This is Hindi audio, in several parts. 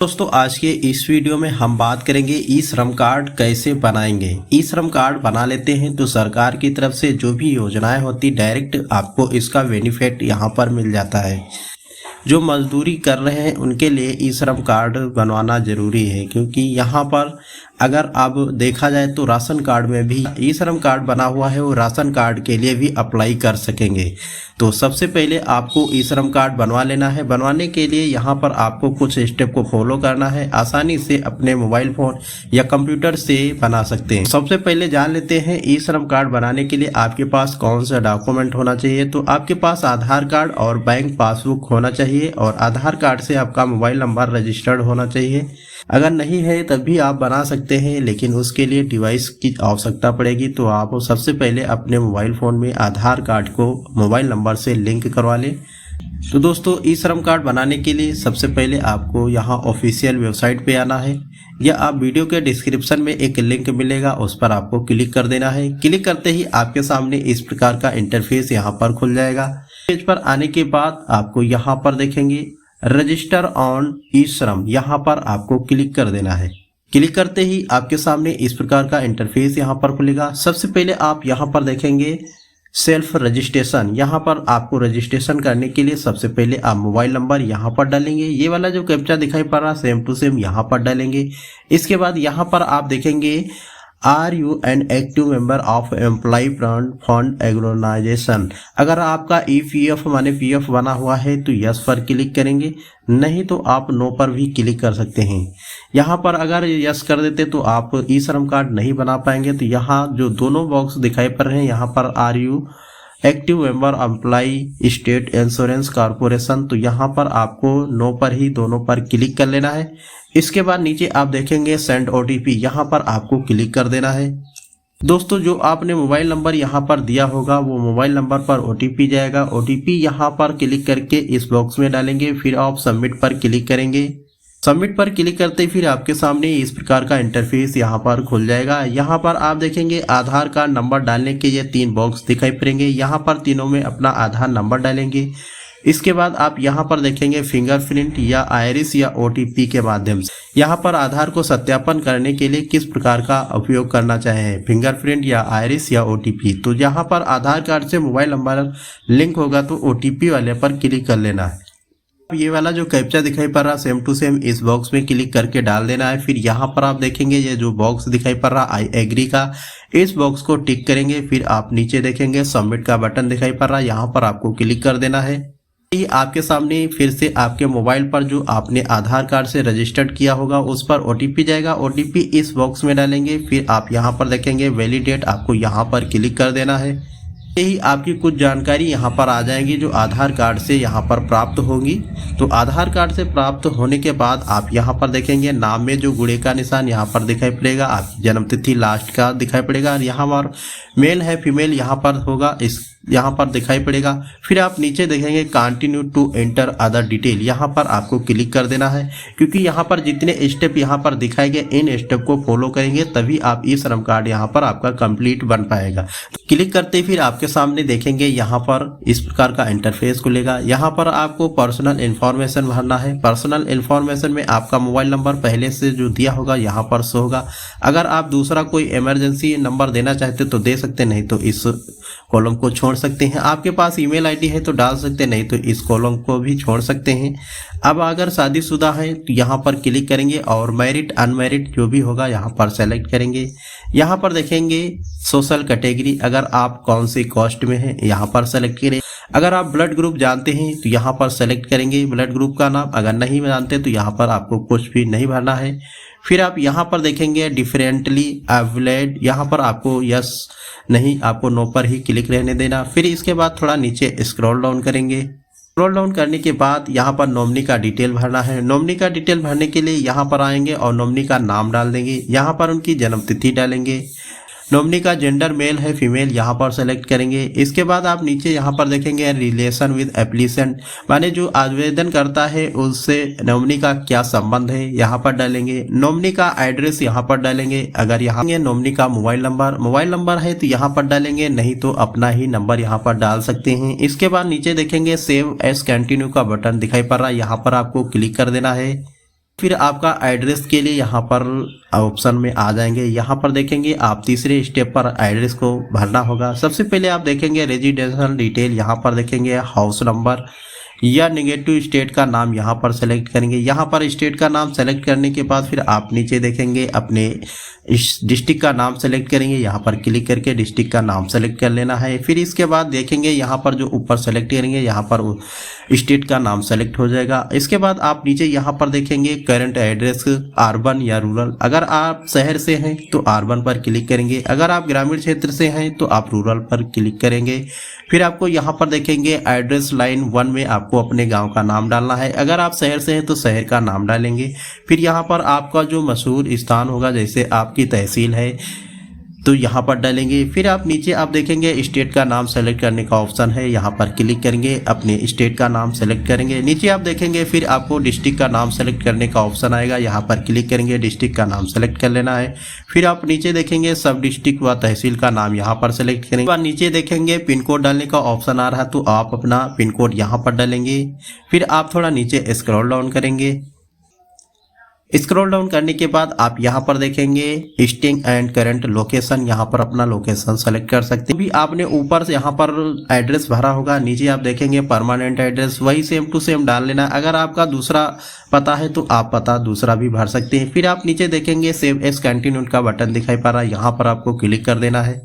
दोस्तों आज के इस वीडियो में हम बात करेंगे ई श्रम कार्ड कैसे बनाएंगे। ई श्रम कार्ड बना लेते हैं तो सरकार की तरफ से जो भी योजनाएं होती डायरेक्ट आपको इसका बेनिफिट यहां पर मिल जाता है। जो मजदूरी कर रहे हैं उनके लिए ई श्रम कार्ड बनवाना जरूरी है, क्योंकि यहाँ पर अगर अब देखा जाए तो राशन कार्ड में भी ई श्रम कार्ड बना हुआ है, वो राशन कार्ड के लिए भी अप्लाई कर सकेंगे। तो सबसे पहले आपको ई श्रम कार्ड बनवा लेना है। बनवाने के लिए यहाँ पर आपको कुछ स्टेप को फॉलो करना है। आसानी से अपने मोबाइल फोन या कंप्यूटर से बना सकते हैं। सबसे पहले जान लेते हैं ई श्रम कार्ड बनाने के लिए आपके पास कौन सा डॉक्यूमेंट होना चाहिए। तो आपके पास आधार कार्ड और बैंक पासबुक होना चाहिए और आधार कार्ड से आपका मोबाइल नंबर रजिस्टर्ड होना चाहिए। अगर नहीं है तब भी आप बना सकते हैं, लेकिन उसके लिए डिवाइस की आवश्यकता पड़ेगी। तो आप सबसे पहले अपने मोबाइल फ़ोन में आधार कार्ड को मोबाइल नंबर से लिंक करवा लें। तो दोस्तों ई श्रम कार्ड बनाने के लिए सबसे पहले आपको यहाँ ऑफिशियल वेबसाइट पे आना है, या आप वीडियो के डिस्क्रिप्शन में एक लिंक मिलेगा उस पर आपको क्लिक कर देना है। क्लिक करते ही आपके सामने इस प्रकार का इंटरफेस यहाँ पर खुल जाएगा। पेज पर आने के बाद आपको यहाँ पर देखेंगे रजिस्टर ऑन ई श्रम, यहाँ पर आपको क्लिक कर देना है। क्लिक करते ही आपके सामने इस प्रकार का इंटरफेस यहाँ पर खुलेगा। सबसे पहले आप यहाँ पर देखेंगे सेल्फ रजिस्ट्रेशन। यहाँ पर आपको रजिस्ट्रेशन करने के लिए सबसे पहले आप मोबाइल नंबर यहाँ पर डालेंगे। ये वाला जो कैप्चा दिखाई पड़ रहा सेम टू सेम यहाँ पर डालेंगे। इसके बाद यहाँ पर आप देखेंगे are you an active member of employ provident fund organisation. अगर आपका EPF माने PF बना हुआ है तो यस पर क्लिक करेंगे, नहीं तो आप नो पर भी क्लिक कर सकते हैं। यहाँ पर अगर यस कर देते तो आप ई श्रम कार्ड नहीं बना पाएंगे। तो यहाँ जो दोनों बॉक्स दिखाई पड़ रहे हैं, यहाँ पर are you active member employ state insurance corporation, तो यहाँ पर आपको नो पर ही दोनों पर क्लिक कर लेना है। इसके बाद नीचे आप देखेंगे सेंड OTP, यहाँ पर आपको क्लिक कर देना है। दोस्तों जो आपने मोबाइल नंबर यहाँ पर दिया होगा वो मोबाइल नंबर पर OTP जाएगा। OTP यहाँ पर क्लिक करके इस बॉक्स में डालेंगे, फिर आप सबमिट पर क्लिक करेंगे। सबमिट पर क्लिक करते ही फिर आपके सामने इस प्रकार का इंटरफेस यहाँ पर खुल जाएगा। यहाँ पर आप देखेंगे आधार कार्ड नंबर डालने के ये 3 बॉक्स दिखाई पड़ेंगे। यहाँ पर तीनों में अपना आधार नंबर डालेंगे। इसके बाद आप यहाँ पर देखेंगे फिंगरप्रिंट या आइरिस या OTP के माध्यम से। यहाँ पर आधार को सत्यापन करने के लिए किस प्रकार का उपयोग करना चाहें, फिंगरप्रिंट या आइरिस या OTP। तो यहाँ पर आधार कार्ड से मोबाइल नंबर लिंक होगा तो OTP वाले पर क्लिक कर लेना है। ये वाला जो कैप्चा दिखाई पड़ रहा सेम टू सेम इस बॉक्स में क्लिक करके डाल देना है। फिर यहाँ पर आप देखेंगे ये जो बॉक्स दिखाई पड़ रहा आई एग्री का, इस बॉक्स को टिक करेंगे। फिर आप नीचे देखेंगे सबमिट का बटन दिखाई पड़ रहा, यहाँ पर आपको क्लिक कर देना है। ये आपके सामने फिर से आपके मोबाइल पर जो आपने आधार कार्ड से रजिस्टर्ड किया होगा उस पर OTP जाएगा। OTP इस बॉक्स में डालेंगे। फिर आप यहाँ पर देखेंगे वैलिडेट, आपको यहाँ पर क्लिक कर देना है। यही आपकी कुछ जानकारी यहाँ पर आ जाएंगी जो आधार कार्ड से यहाँ पर प्राप्त होंगी। तो आधार कार्ड से प्राप्त होने के बाद आप यहाँ पर देखेंगे नाम में जो गुणे का निशान यहाँ पर दिखाई पड़ेगा, आपकी जन्म तिथि लास्ट का दिखाई पड़ेगा, और यहाँ पर मेल है फीमेल यहाँ पर होगा, इस यहाँ पर दिखाई पड़ेगा। फिर आप नीचे देखेंगे continue to enter other detail, यहाँ पर आपको क्लिक कर देना है, क्योंकि यहाँ पर जितने स्टेप यहाँ पर दिखाए गए इन स्टेप को फॉलो करेंगे तभी आप ई श्रम कार्ड यहाँ पर आपका कंप्लीट बन पाएगा। क्लिक करते फिर आपके सामने देखेंगे यहाँ पर इस प्रकार का इंटरफेस खुलेगा। यहाँ पर आपको पर्सनल इन्फॉर्मेशन भरना है। पर्सनल इन्फॉर्मेशन में आपका मोबाइल नंबर पहले से जो दिया होगा यहाँ पर शो होगा। अगर आप दूसरा कोई इमरजेंसी नंबर देना चाहते तो दे सकते, नहीं तो इस कॉलम को छोड़ सकते हैं। आपके पास ईमेल आईडी है तो डाल सकते, नहीं तो इस कॉलम को भी छोड़ सकते हैं। अब अगर शादीशुदा है तो यहाँ पर क्लिक करेंगे और मैरिड अनमैरिड जो भी होगा यहाँ पर सेलेक्ट करेंगे। यहाँ पर देखेंगे सोशल कैटेगरी, अगर आप कौन सी कास्ट में हैं यहाँ पर सेलेक्ट करें। अगर आप ब्लड ग्रुप जानते हैं तो यहाँ पर सेलेक्ट करेंगे ब्लड ग्रुप का नाम। अगर नहीं जानते तो यहाँ पर आपको कुछ भी नहीं भरना है। फिर आप यहाँ पर देखेंगे डिफरेंटली एबल्ड, यहाँ पर आपको यस नहीं, आपको नो पर ही क्लिक रहने देना। फिर इसके बाद थोड़ा नीचे स्क्रॉल डाउन करेंगे। स्क्रॉल डाउन करने के बाद यहाँ पर नॉमिनी का डिटेल भरना है। नॉमिनी का डिटेल भरने के लिए यहाँ पर आएंगे और नॉमिनी का नाम डाल देंगे। यहाँ पर उनकी जन्म तिथि डालेंगे। नॉमिनी का जेंडर मेल है फीमेल यहाँ पर सेलेक्ट करेंगे। इसके बाद आप नीचे यहाँ पर देखेंगे रिलेशन विद एप्लीकेंट, माने जो आवेदन करता है उससे नॉमिनी का क्या संबंध है यहाँ पर डालेंगे। नॉमिनी का एड्रेस यहाँ पर डालेंगे। अगर यहाँ नॉमिनी का मोबाइल नंबर है तो यहाँ पर डालेंगे, नहीं तो अपना ही नंबर यहाँ पर डाल सकते हैं। इसके बाद नीचे देखेंगे सेव एज कंटिन्यू का बटन दिखाई पड़ रहा है, यहाँ पर आपको क्लिक कर देना है। फिर आपका एड्रेस के लिए यहाँ पर ऑप्शन में आ जाएंगे। यहाँ पर देखेंगे आप तीसरे स्टेप पर एड्रेस को भरना होगा। सबसे पहले आप देखेंगे रेजिडेंशियल डिटेल, यहाँ पर देखेंगे हाउस नंबर या नेगेटिव स्टेट का नाम यहाँ पर सेलेक्ट करेंगे। यहाँ पर स्टेट का नाम सेलेक्ट करने के बाद फिर आप नीचे देखेंगे अपने इस डिस्ट्रिक्ट का नाम सेलेक्ट करेंगे। यहाँ पर क्लिक करके डिस्ट्रिक्ट का नाम सेलेक्ट कर लेना है। फिर इसके बाद देखेंगे यहाँ पर जो ऊपर सेलेक्ट करेंगे यहाँ पर स्टेट का नाम सेलेक्ट हो जाएगा। इसके बाद आप नीचे यहाँ पर देखेंगे करंट एड्रेस अर्बन या रूरल। अगर आप शहर से हैं तो अर्बन पर क्लिक करेंगे, अगर आप ग्रामीण क्षेत्र से हैं तो आप रूरल पर क्लिक करेंगे। फिर आपको यहाँ पर देखेंगे एड्रेस लाइन 1 में आपको अपने गांव का नाम डालना है। अगर आप शहर से हैं तो शहर का नाम डालेंगे। फिर यहाँ पर आपका जो मशहूर स्थान होगा, जैसे आपकी तहसील है तो यहाँ पर डालेंगे। फिर आप नीचे आप देखेंगे स्टेट का नाम सेलेक्ट करने का ऑप्शन है, यहाँ पर क्लिक करेंगे, अपने स्टेट का नाम सेलेक्ट करेंगे। नीचे आप देखेंगे फिर आपको डिस्ट्रिक्ट का नाम सेलेक्ट करने का ऑप्शन आएगा, यहाँ पर क्लिक करेंगे, डिस्ट्रिक्ट का नाम सेलेक्ट कर लेना है। फिर आप नीचे देखेंगे सब डिस्ट्रिक्ट व तहसील का नाम यहाँ पर सेलेक्ट करेंगे। नीचे देखेंगे पिन कोड डालने का ऑप्शन आ रहा है तो आप अपना पिन कोड यहाँ पर डालेंगे। फिर आप थोड़ा नीचे स्क्रॉल डाउन करेंगे। स्क्रॉल डाउन करने के बाद आप यहाँ पर देखेंगे स्टिंग एंड करंट लोकेशन, यहाँ पर अपना लोकेशन सेलेक्ट कर सकते हैं। भी आपने ऊपर से यहाँ पर एड्रेस भरा होगा, नीचे आप देखेंगे परमानेंट एड्रेस, वही सेम टू सेम डाल लेना। अगर आपका दूसरा पता है तो आप पता दूसरा भी भर सकते हैं। फिर आप नीचे देखेंगे सेव एज कंटिन्यू का बटन दिखाई पड़ रहा है, यहाँ पर आपको क्लिक कर देना है।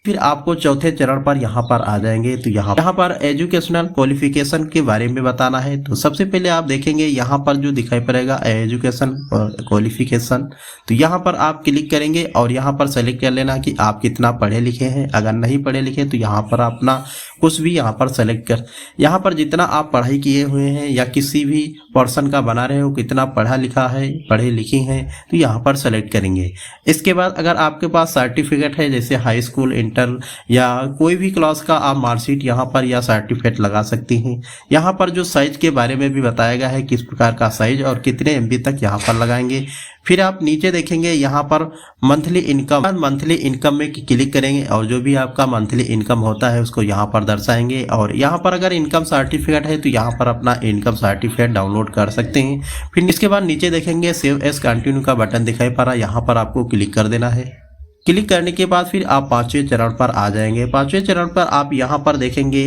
फिर आपको चौथे चरण पर यहाँ पर आ जाएंगे तो यहाँ पर एजुकेशनल क्वालिफिकेशन के बारे में बताना है। तो सबसे पहले आप देखेंगे यहाँ पर जो दिखाई पड़ेगा एजुकेशन क्वालिफिकेशन, तो यहाँ पर आप क्लिक करेंगे और यहाँ पर सेलेक्ट कर लेना कि आप कितना पढ़े लिखे हैं। अगर नहीं पढ़े लिखे तो यहाँ पर अपना कुछ भी यहाँ पर सेलेक्ट कर, यहाँ पर जितना आप पढ़ाई किए हुए हैं या किसी भी पर्सन का बना रहे हो कितना पढ़ा लिखा है, पढ़े लिखे हैं, तो यहाँ पर सेलेक्ट करेंगे। इसके बाद अगर आपके पास सर्टिफिकेट है जैसे हाई स्कूल, इंटर या कोई भी क्लास का आप मार्कशीट यहाँ पर या सर्टिफिकेट लगा सकती हैं। यहाँ पर जो साइज के बारे में भी बताया गया है किस प्रकार का साइज और कितने एमबी तक यहाँ पर लगाएंगे। फिर आप नीचे देखेंगे यहाँ पर मंथली इनकम में क्लिक करेंगे और जो भी आपका मंथली इनकम होता है उसको यहाँ पर दर्शाएंगे। और यहाँ पर अगर इनकम सर्टिफिकेट है तो यहाँ पर अपना इनकम सर्टिफिकेट डाउनलोड कर सकते हैं। फिर इसके बाद नीचे देखेंगे सेव एज कंटिन्यू का बटन दिखाई पड़ रहा है, यहाँ पर आपको क्लिक कर देना है। क्लिक करने के बाद फिर आप 5वें चरण पर आ जाएंगे। 5वें चरण पर आप यहाँ पर देखेंगे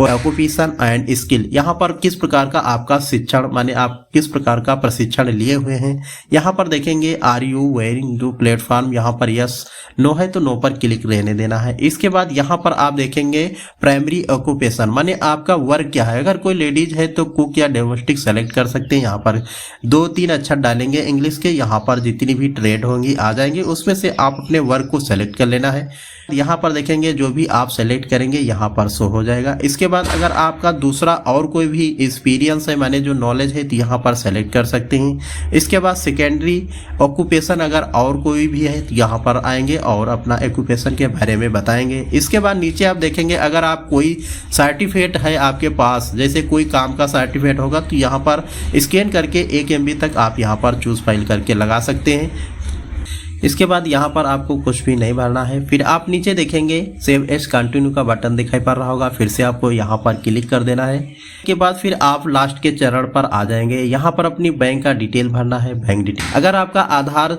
ऑक्यूपेशन एंड स्किल, यहाँ पर किस प्रकार का आपका शिक्षण माने आप किस प्रकार का प्रशिक्षण लिए हुए हैं। यहाँ पर देखेंगे are you wearing to platform, यहाँ पर यस नो है तो नो पर क्लिक रहने देना है। इसके बाद यहाँ पर आप देखेंगे प्राइमरी ऑक्यूपेशन माने आपका वर्क क्या है। अगर कोई लेडीज है तो कुक या डोमेस्टिक सेलेक्ट कर सकते हैं। यहाँ पर 2-3 अक्षर डालेंगे इंग्लिश के, यहाँ पर जितनी भी ट्रेड होंगी आ जाएंगे, उसमें से आप अपने वर्क को सेलेक्ट कर लेना है। यहाँ पर देखेंगे जो भी आप सेलेक्ट करेंगे यहाँ पर शो हो जाएगा। इसके बाद अगर आपका दूसरा और कोई भी एक्सपीरियंस है माने जो नॉलेज है तो यहाँ पर सेलेक्ट कर सकते हैं। इसके बाद सेकेंडरी ऑक्यूपेशन अगर और कोई भी है तो यहाँ पर आएंगे और अपना ऑक्यूपेशन के बारे में बताएंगे। इसके बाद नीचे आप देखेंगे अगर आप कोई सर्टिफिकेट है आपके पास, जैसे कोई काम का सर्टिफिकेट होगा तो यहाँ पर स्कैन करके 1 MB तक आप यहाँ पर चूज फाइल करके लगा सकते हैं। इसके बाद यहाँ पर आपको कुछ भी नहीं भरना है। फिर आप नीचे देखेंगे सेव एज कंटिन्यू का बटन दिखाई पड़ रहा होगा, फिर से आपको यहाँ पर क्लिक कर देना है। इसके बाद फिर आप लास्ट के चरण पर आ जाएंगे। यहाँ पर अपनी बैंक का डिटेल भरना है, बैंक डिटेल। अगर आपका आधार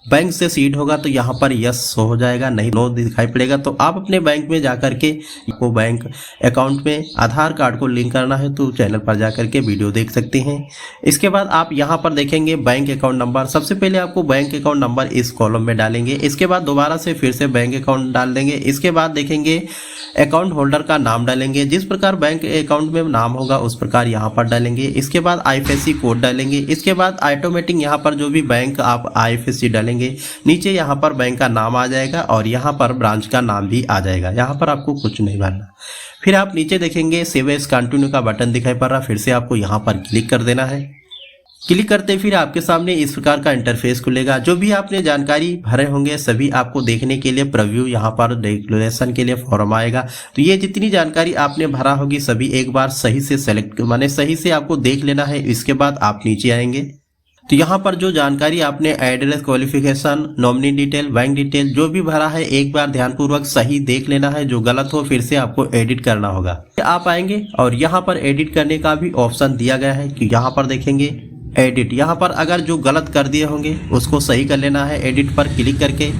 बैंक से सीड होगा तो यहाँ पर यस शो हो जाएगा, नहीं नो दिखाई पड़ेगा। तो आप अपने बैंक में जाकर के आपको बैंक अकाउंट में आधार कार्ड को लिंक करना है तो चैनल पर जाकर के वीडियो देख सकते हैं। इसके बाद आप यहाँ पर देखेंगे बैंक अकाउंट नंबर। सबसे पहले आपको बैंक अकाउंट नंबर इस कॉलम में डालेंगे। इसके बाद दोबारा से फिर से बैंक अकाउंट डाल देंगे। इसके बाद देखेंगे अकाउंट होल्डर का नाम डालेंगे, जिस प्रकार बैंक अकाउंट में नाम होगा उस प्रकार यहाँ पर डालेंगे। इसके बाद IFSC कोड डालेंगे। इसके बाद ऑटोमेटिक यहाँ पर जो भी बैंक आप IFSC डालेंगे नीचे यहाँ पर बैंक का नाम आ जाएगा और यहाँ पर ब्रांच का नाम भी आ जाएगा। यहाँ पर आपको कुछ नहीं भरना। फिर आप नीचे देखेंगे सेव एज कंटिन्यू का बटन दिखाई पड़ रहा, फिर से आपको यहाँ पर क्लिक कर देना है। क्लिक करते फिर आपके सामने इस प्रकार का इंटरफेस खुलेगा। जो भी आपने जानकारी भरे होंगे सभी आपको देखने के लिए प्रीव्यू यहाँ पर डिक्लेरेशन के लिए फॉर्म आएगा। तो ये जितनी जानकारी आपने भरा होगी सभी एक बार सही से सेलेक्ट माने सही से आपको देख लेना है। इसके बाद आप नीचे आएंगे तो यहाँ पर जो जानकारी आपने address, qualification, nominee detail, bank detail जो भी भरा है एक बार ध्यानपूर्वक सही देख लेना है। जो गलत हो फिर से आपको एडिट करना होगा। आप आएंगे और यहाँ पर एडिट करने का भी ऑप्शन दिया गया है कि यहाँ पर देखेंगे एडिट, यहाँ पर अगर जो गलत कर दिए होंगे उसको सही कर लेना है एडिट पर क्लिक करके।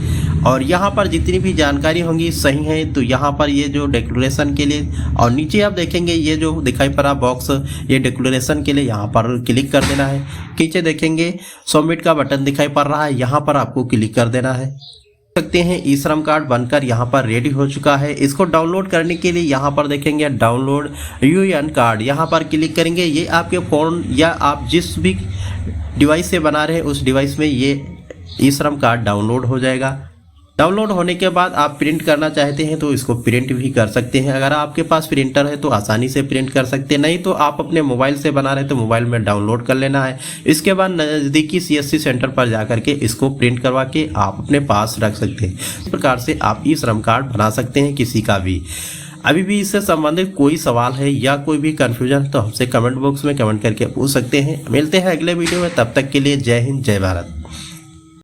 और यहाँ पर जितनी भी जानकारी होंगी सही है तो यहाँ पर ये जो डिक्लेरेशन के लिए, और नीचे आप देखेंगे ये जो दिखाई पड़ रहा बॉक्स, ये डिक्लेरेशन के लिए यहाँ पर क्लिक कर देना है। नीचे देखेंगे सबमिट का बटन दिखाई पड़ रहा है, यहाँ पर आपको क्लिक कर देना है। सकते हैं ई श्रम कार्ड बनकर यहाँ पर रेडी हो चुका है। इसको डाउनलोड करने के लिए यहाँ पर देखेंगे डाउनलोड यूएन कार्ड, यहाँ पर क्लिक करेंगे। ये आपके फ़ोन या आप जिस भी डिवाइस से बना रहे हैं उस डिवाइस में ये ई श्रम कार्ड डाउनलोड हो जाएगा। डाउनलोड होने के बाद आप प्रिंट करना चाहते हैं तो इसको प्रिंट भी कर सकते हैं। अगर आपके पास प्रिंटर है तो आसानी से प्रिंट कर सकते हैं, नहीं तो आप अपने मोबाइल से बना रहे हैं तो मोबाइल में डाउनलोड कर लेना है। इसके बाद नज़दीकी CSC सेंटर पर जा करके इसको प्रिंट करवा के आप अपने पास रख सकते हैं। इस प्रकार से आप ई श्रम कार्ड बना सकते हैं किसी का भी। अभी भी इससे संबंधित कोई सवाल है या कोई भी कन्फ्यूजन तो हमसे कमेंट बॉक्स में कमेंट करके पूछ सकते हैं। मिलते हैं अगले वीडियो में, तब तक के लिए जय हिंद जय भारत।